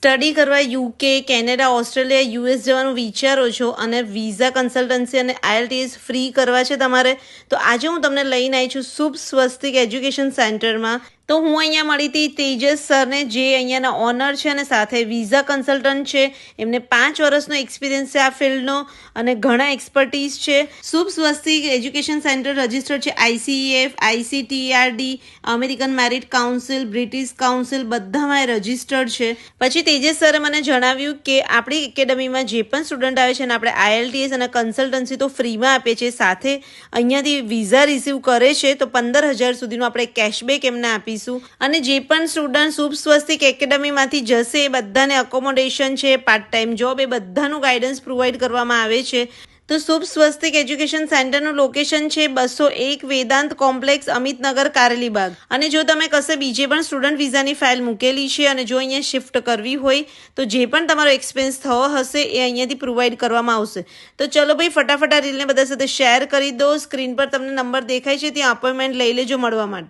Study કરવા UK, Canada, Australia, US જવાનું વિચારો છો અને વિઝા કન્સલ્ટન્સી અને IELTS ફ્રી કરવા છે તમારે, તો આજે હું તમને લઈને આવી છું શુભ સ્વસ્તિક એજ્યુકેશન સેન્ટરમાં. તો હું અહીંયા મળી હતી તેજસ સરને, જે અહીંયાના ઓનર છે અને સાથે વિઝા કન્સલ્ટન્ટ છે. એમને 5 વર્ષનો એક્સપિરિયન્સ છે આ ફિલ્ડનો અને ઘણા એક્સપર્ટીઝ છે. શુભ સ્વસ્તિક એજ્યુકેશન સેન્ટર રજિસ્ટર્ડ છે ICEF, ICTRD, American merit council, British council, બધામાં રજિસ્ટર્ડ છે. પછી તેજસ સરે મને જણાવ્યું કે આપણી એકેડમીમાં જે પણ સ્ટુડન્ટ આવે છે ને આપણે IELTS અને કન્સલ્ટન્સી તો ફ્રીમાં આપીએ છીએ, સાથે અહીંયાથી વિઝા રિસીવ કરે છે તો 15,000 સુધીનું આપણે કેશબેક એમને આપીશું. અને જે પણ સ્ટુડન્ટ શુભ સ્વસ્તિક એકેડમીમાંથી જશે એ બધાને અકોમોડેશન છે, પાર્ટ ટાઈમ જોબ, એ બધાનું ગાઈડન્સ પ્રોવાઈડ કરવામાં આવે છે. તો શુભ સ્વસ્તિક એજ્યુકેશન સેન્ટરનું લોકેશન છે 201 વેદાંત કોમ્પ્લેક્સ, અમિતનગર, કારેલીબાગ. અને જો તમે કશે બીજે પણ સ્ટુડન્ટ વિઝાની ફાઇલ મૂકેલી છે અને જો અહીંયા શિફ્ટ કરવી હોય તો જે પણ તમારો એક્સપેન્સ થવો હશે એ અહીંયાથી પ્રોવાઈડ કરવામાં આવશે. તો ચલો ભાઈ, ફટાફટ આ રીલને બધા સાથે શેર કરી દો. સ્ક્રીન પર તમને નંબર દેખાય છે, ત્યાં અપોઇન્ટમેન્ટ લઈ લેજો મળવા માટે.